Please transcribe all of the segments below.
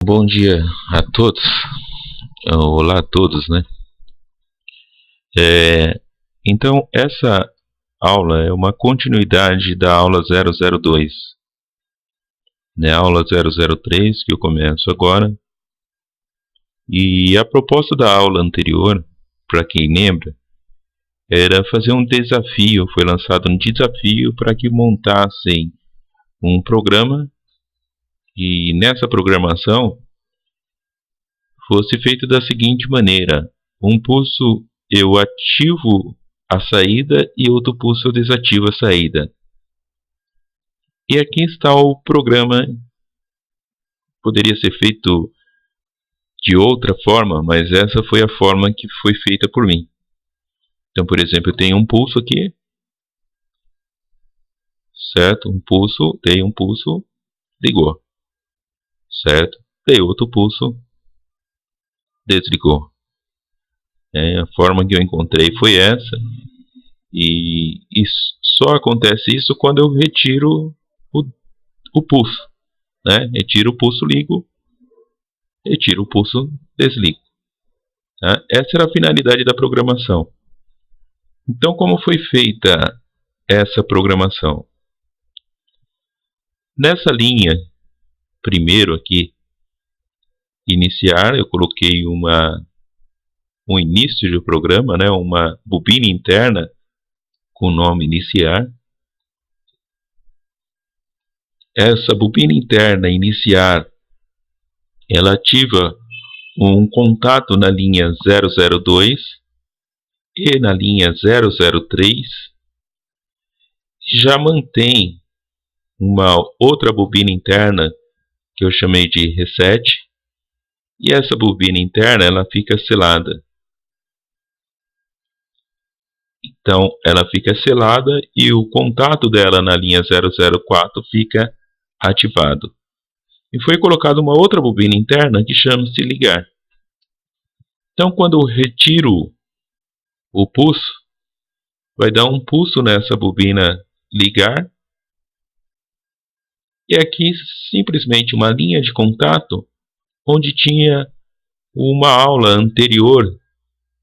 Bom dia a todos. Olá a todos, né? É, então, essa aula é uma continuidade da aula 002, né? A aula 003 que eu começo agora. E a proposta da aula anterior, para quem lembra, era fazer um desafio. Foi lançado um desafio para que montassem um programa e nessa programação fosse feito da seguinte maneira: um pulso eu ativo a saída e outro pulso eu desativo a saída. E aqui está o programa. Poderia ser feito de outra forma, mas essa foi a forma que foi feita por mim. Então, por exemplo, eu tenho um pulso aqui, certo? Dei um pulso, ligou, certo? Dei outro pulso, desligou. A forma que eu encontrei foi essa, e só acontece isso quando eu retiro o pulso, né? Retiro o pulso, ligo, retiro o pulso, desligo. Tá? Essa era a finalidade da programação. Então, como foi feita essa programação? Nessa linha, primeiro aqui, iniciar, eu coloquei um início de programa, né? Uma bobina interna com o nome iniciar. Essa bobina interna iniciar, ela ativa um contato na linha 002 e na linha 003, já mantém uma outra bobina interna que eu chamei de reset, e essa bobina interna ela fica selada. Então ela fica selada e o contato dela na linha 004 fica ativado. E foi colocada uma outra bobina interna que chama-se ligar. Então quando eu retiro o pulso, vai dar um pulso nessa bobina ligar, e aqui simplesmente uma linha de contato onde tinha uma aula anterior,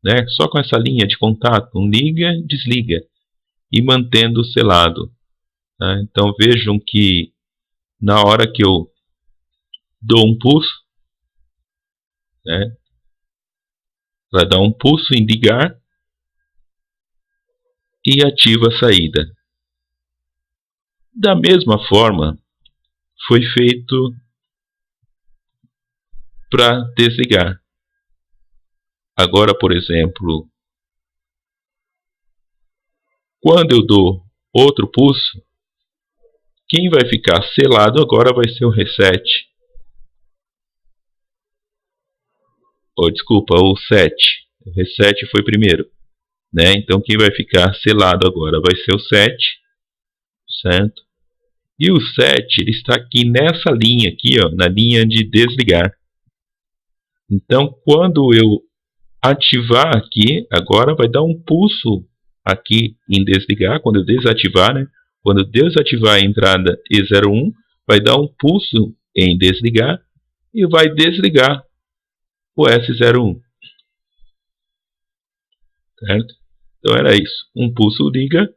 né? Só com essa linha de contato, um liga, desliga, e mantendo selado. Tá? Então vejam que na hora que eu dou um pulso, né? Vai dar um pulso em ligar e ativa a saída. Da mesma forma, foi feito para desligar. Agora, por exemplo, quando eu dou outro pulso, quem vai ficar selado agora vai ser o reset. Desculpa, o set. O reset foi primeiro, né? Então quem vai ficar selado agora vai ser o set, certo? E o set ele está aqui nessa linha aqui, ó, na linha de desligar. Então quando eu ativar aqui, agora vai dar um pulso aqui em desligar, quando eu desativar, né? Quando eu desativar a entrada E01, vai dar um pulso em desligar e vai desligar o S01. Certo? Então era isso. Um pulso liga,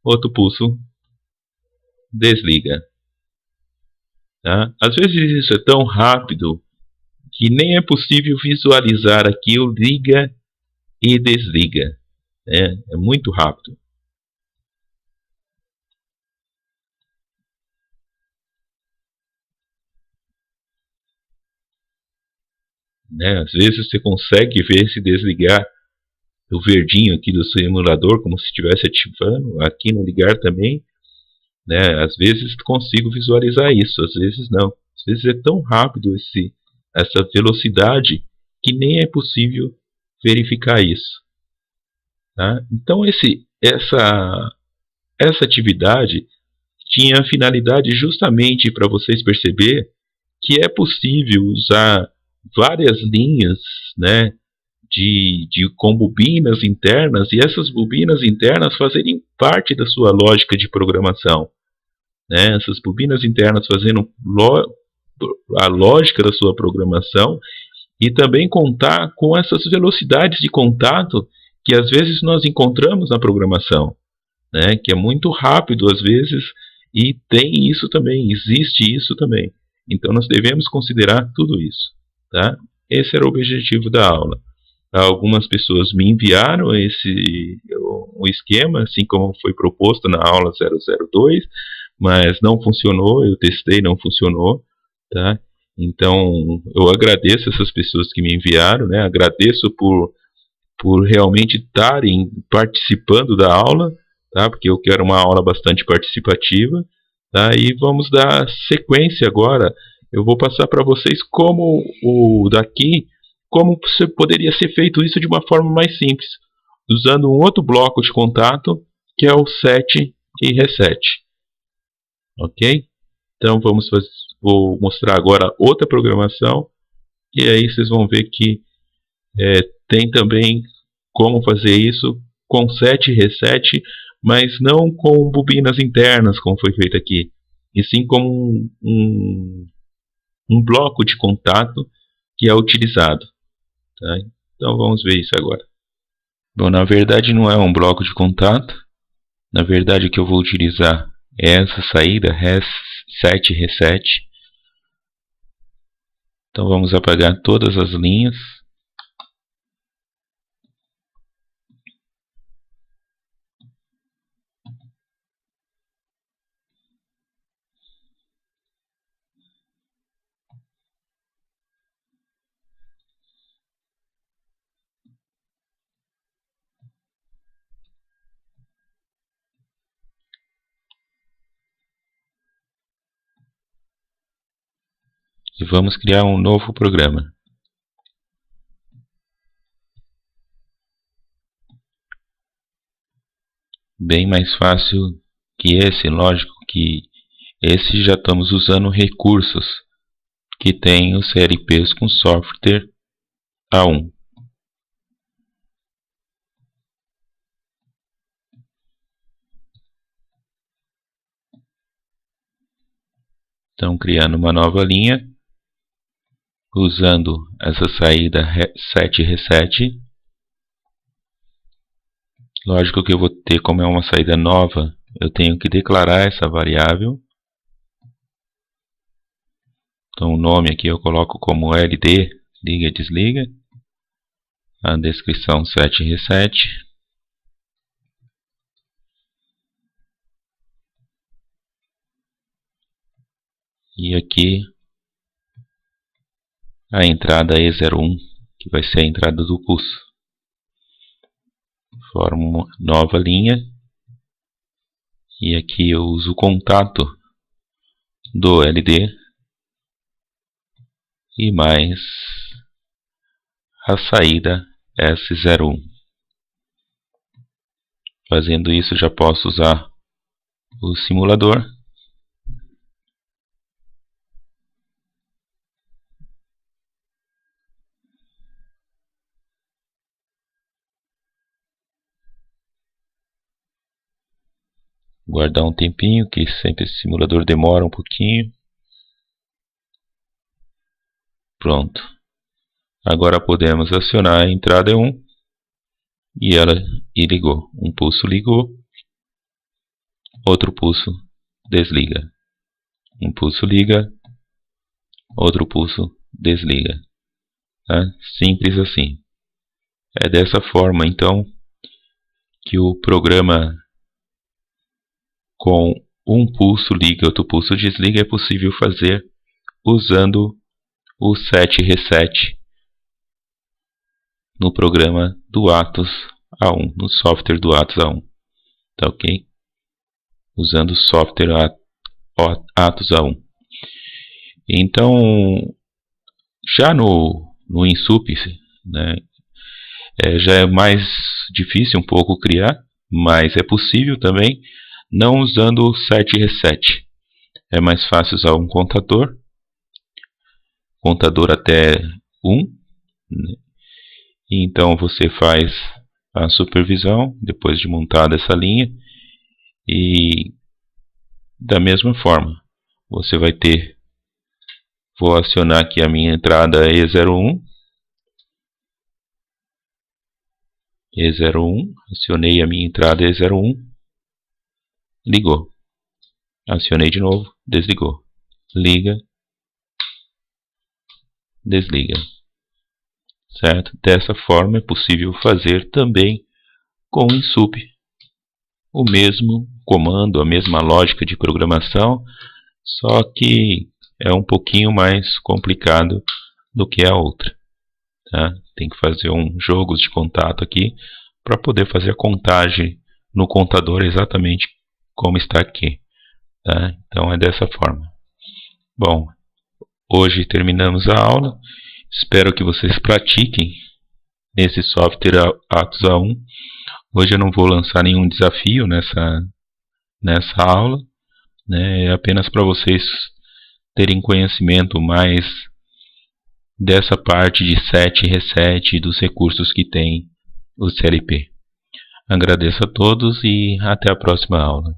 outro pulso desliga. Tá? Às vezes isso é tão rápido que nem é possível visualizar aqui o liga e desliga. É muito rápido. Né? Às vezes você consegue ver se desligar o verdinho aqui do seu emulador como se estivesse ativando, aqui no ligar também, né? Às vezes consigo visualizar isso, às vezes não. Às vezes é tão rápido essa velocidade que nem é possível verificar isso. Tá? Então essa atividade tinha a finalidade justamente para vocês perceber que é possível usar várias linhas, né, com bobinas internas, e essas bobinas internas fazerem parte da sua lógica de programação. Né? Essas bobinas internas fazendo a lógica da sua programação e também contar com essas velocidades de contato que às vezes nós encontramos na programação, né? Que é muito rápido às vezes e tem isso também, existe isso também. Então nós devemos considerar tudo isso, tá? Esse era o objetivo da aula. Algumas pessoas me enviaram um esquema, assim como foi proposto na aula 002, mas não funcionou, eu testei, não funcionou, tá? Então, eu agradeço essas pessoas que me enviaram, né? Agradeço por realmente estarem participando da aula, tá? Porque eu quero uma aula bastante participativa, tá? E vamos dar sequência agora. Eu vou passar para vocês como poderia ser feito isso de uma forma mais simples, usando um outro bloco de contato, que é o set e reset. Ok? Então vou mostrar agora outra programação, e aí vocês vão ver que tem também como fazer isso com set e reset, mas não com bobinas internas, como foi feito aqui, e sim com um bloco de contato que é utilizado. Tá? Então vamos ver isso agora. Bom, na verdade não é um bloco de contato. Na verdade o que eu vou utilizar é essa saída, set e reset. Então vamos apagar todas as linhas. E vamos criar um novo programa. Bem mais fácil que esse, lógico que esse já estamos usando recursos que tem os CLPs com software A1. Então, criando uma nova linha, usando essa saída set e reset. Lógico que eu vou ter, como é uma saída nova, eu tenho que declarar essa variável. Então o nome aqui eu coloco como LD, liga e desliga. A descrição set e reset. E aqui a entrada E01, que vai ser a entrada do pulso. Formo uma nova linha. E aqui eu uso o contato do LD e mais a saída S01. Fazendo isso, já posso usar o simulador. Guardar um tempinho, que sempre esse simulador demora um pouquinho. Pronto. Agora podemos acionar a entrada 1 e ligou. Um pulso ligou, outro pulso desliga. Um pulso liga, outro pulso desliga. Tá? Simples assim. É dessa forma então que o programa com um pulso liga e outro pulso desliga é possível fazer usando o set e reset no programa do Atos A1, no software do Atos A1. Tá ok? Usando o software Atos A1. Então, já no INSUP, né, já é mais difícil um pouco criar, mas é possível também, não usando o set e reset. É mais fácil usar um contador até 1, né? Então você faz a supervisão depois de montada essa linha, e da mesma forma você vai ter Vou acionar aqui a minha entrada E01. E01, acionei a minha entrada E01, ligou. Acionei de novo, desligou. Liga, desliga. Certo? Dessa forma é possível fazer também com o INSUP. O mesmo comando, a mesma lógica de programação, só que é um pouquinho mais complicado do que a outra. Tá? Tem que fazer jogos de contato aqui para poder fazer a contagem no contador exatamente como está aqui. Tá? Então é dessa forma. Bom, hoje terminamos a aula. Espero que vocês pratiquem nesse software Atos A1. Hoje eu não vou lançar nenhum desafio nessa aula, né? É apenas para vocês terem conhecimento mais dessa parte de set e reset e dos recursos que tem o CLP. Agradeço a todos e até a próxima aula.